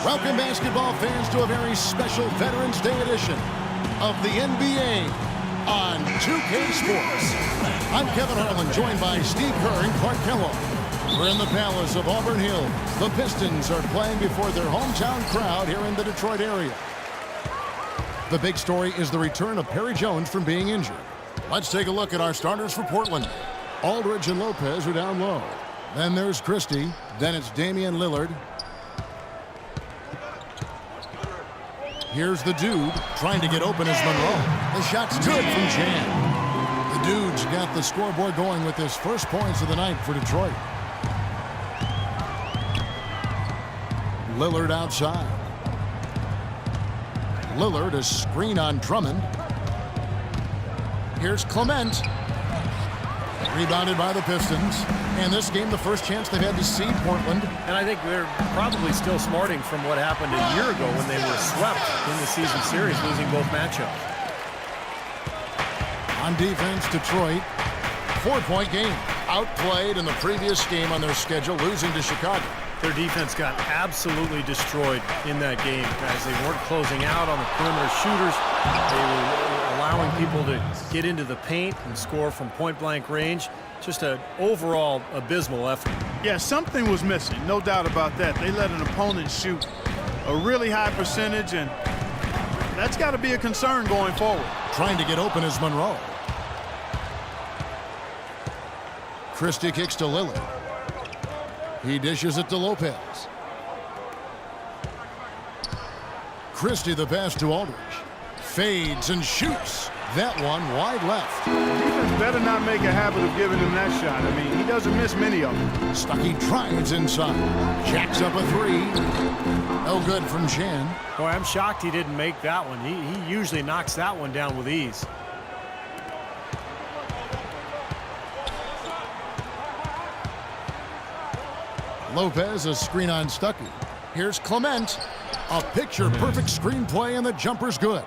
Welcome, basketball fans, to a very special Veterans Day edition of the NBA on 2K Sports. I'm Kevin Harlan, joined by Steve Kerr and Clark Kellogg. We're in the Palace of Auburn Hills. The Pistons are playing before their hometown crowd here in the Detroit area. The big story is the return of Perry Jones from being injured. Let's take a look at our starters for Portland. Aldridge and Lopez are down low. Then there's Christie. Then it's Damian Lillard. Here's the dude trying to get open as Monroe. The shot's good from Jan. The dude's got the scoreboard going with his first points of the night for Detroit. Lillard outside. Lillard a screen on Drummond. Here's Clement. Rebounded by the Pistons. And this game, the first chance they've had to see Portland. And I think they're probably still smarting from what happened a year ago when they were swept in the season series, losing both matchups. On defense, Detroit. 4-point game. Outplayed in the previous game on their schedule, losing to Chicago. Their defense got absolutely destroyed in that game, guys. They weren't closing out on the perimeter shooters. They were allowing people to get into the paint and score from point-blank range. Just an overall abysmal effort. Yeah, something was missing, no doubt about that. They let an opponent shoot a really high percentage, and that's got to be a concern going forward. Trying to get open is Monroe. Christie kicks to Lillard. He dishes it to Lopez. Christie the pass to Aldridge. Fades and shoots. That one wide left. Defense better not make a habit of giving him that shot. I mean, he doesn't miss many of them. Stuckey drives inside. Jacks up a three. No good from Jan. Boy, I'm shocked he didn't make that one. He usually knocks that one down with ease. Lopez a screen on Stuckey. Here's Clement. A picture-perfect screenplay, and the jumper's good.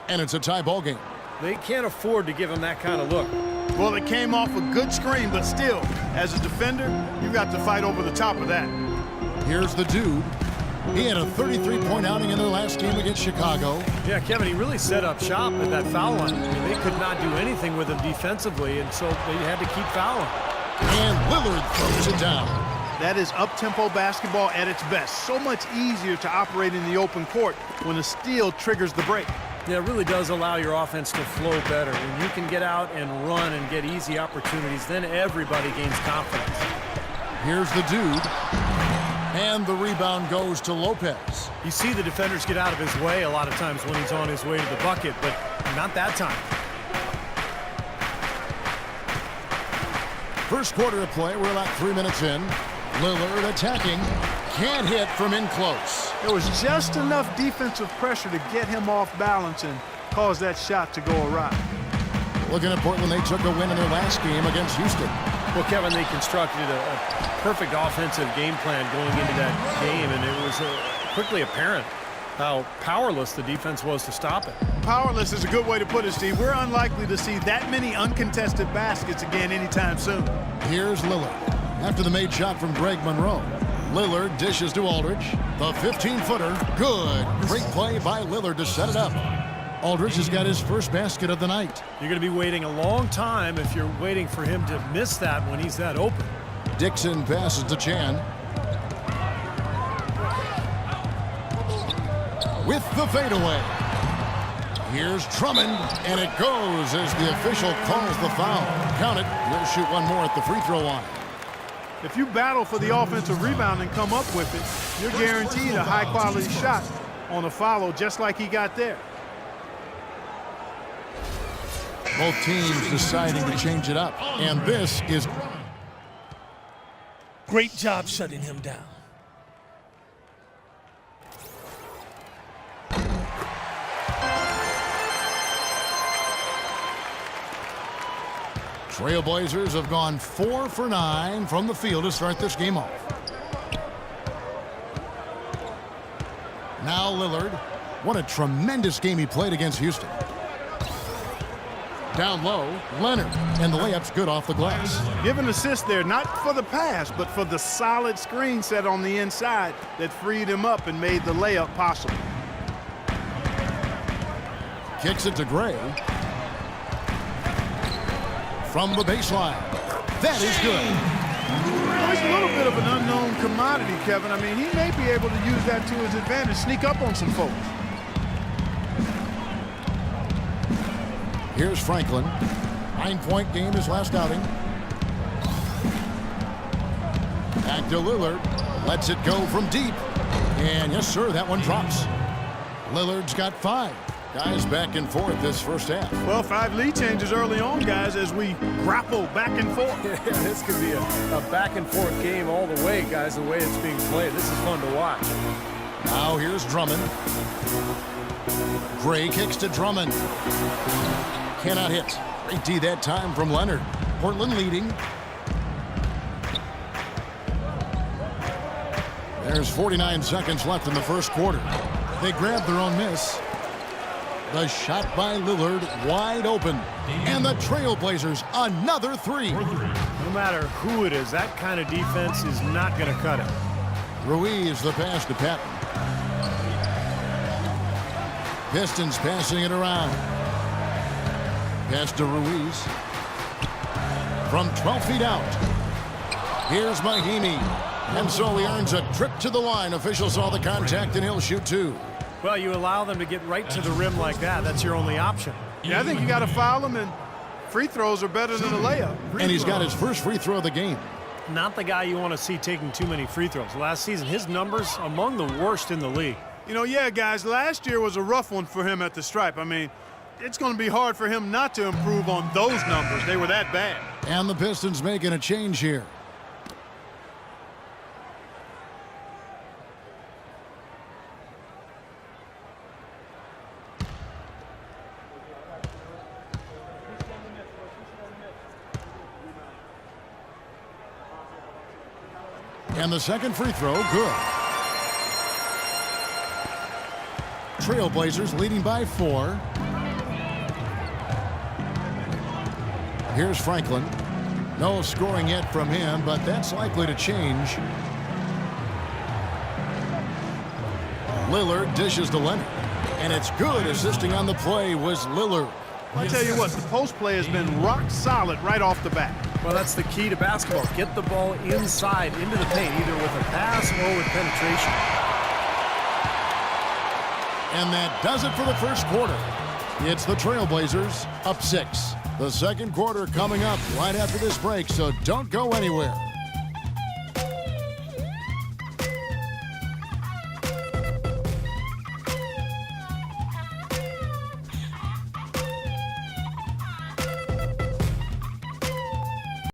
And it's a tie ball game. They can't afford to give him that kind of look. Well, it came off a good screen, but still, as a defender, you got to fight over the top of that. Here's the dude. He had a 33-point outing in their last game against Chicago. Yeah, Kevin, he really set up shop at that foul line. I mean, they could not do anything with him defensively, and so they had to keep fouling. And Lillard throws it down. That is up-tempo basketball at its best. So much easier to operate in the open court when a steal triggers the break. Yeah, it really does allow your offense to flow better. When you can get out and run and get easy opportunities, then everybody gains confidence. Here's the dude. And the rebound goes to Lopez. You see the defenders get out of his way a lot of times when he's on his way to the bucket, but not that time. First quarter of play, we're about 3 minutes in. Lillard attacking. Can't hit from in close. There was just enough defensive pressure to get him off balance and cause that shot to go awry. Looking at Portland, they took a win in their last game against Houston. Well, Kevin, they constructed a perfect offensive game plan going into that game, and it was quickly apparent how powerless the defense was to stop it. Powerless is a good way to put it, Steve. We're unlikely to see that many uncontested baskets again anytime soon. Here's Lillard. After the made shot from Greg Monroe. Lillard dishes to Aldridge. The 15-footer. Good. Great play by Lillard to set it up. Aldridge has got his first basket of the night. You're going to be waiting a long time if you're waiting for him to miss that when he's that open. Dixon passes to Chan. With the fadeaway. Here's Drummond, and it goes as the official calls the foul. Count it. He'll shoot one more at the free throw line. If you battle for the offensive rebound and come up with it, you're guaranteed a high-quality shot on a follow just like he got there. Both teams deciding to change it up, and this is... Great job shutting him down. Trailblazers have gone 4 for 9 from the field to start this game off. Now Lillard. What a tremendous game he played against Houston. Down low, Leonard. And the layup's good off the glass. Give an assist there, not for the pass, but for the solid screen set on the inside that freed him up and made the layup possible. Kicks it to Gray. From the baseline. That is good. Well, he's a little bit of an unknown commodity, Kevin. I mean, he may be able to use that to his advantage, sneak up on some folks. Here's Franklin. 9-point game his last outing. Back to Lillard. Lets it go from deep. And yes, sir, that one drops. Lillard's got 5. Guys back and forth this first half. Well, 5 lead changes early on, guys, as we grapple back and forth. Yeah, this could be a back-and-forth game all the way, guys, the way it's being played. This is fun to watch. Now here's Drummond. Gray kicks to Drummond. Cannot hit. Great D that time from Leonard. Portland leading. There's 49 seconds left in the first quarter. They grab their own miss. The shot by Lillard wide open. And the Trailblazers another 3. No matter who it is, that kind of defense is not going to cut it. Ruiz the pass to Patton. Pistons passing it around. Pass to Ruiz. From 12 feet out. Here's Mahinmi. And so he earns a trip to the line. Officials saw the contact and he'll shoot 2. Well, you allow them to get right to the rim like that. That's your only option. Yeah, I think you got to foul him, and free throws are better than a layup. And he's got his first free throw of the game. Not the guy you want to see taking too many free throws. Last season, his numbers among the worst in the league. You know, yeah, guys, last year was a rough one for him at the stripe. I mean, it's going to be hard for him not to improve on those numbers. They were that bad. And the Pistons making a change here. And the second free throw, good. Trailblazers leading by 4. Here's Franklin. No scoring yet from him, but that's likely to change. Lillard dishes to Leonard. And it's good. Assisting on the play was Lillard. I tell you what, the post play has been rock solid right off the bat. Well, that's the key to basketball. Get the ball inside into the paint, either with a pass or with penetration. And that does it for the first quarter. It's the Trailblazers up 6. The second quarter coming up right after this break, so don't go anywhere.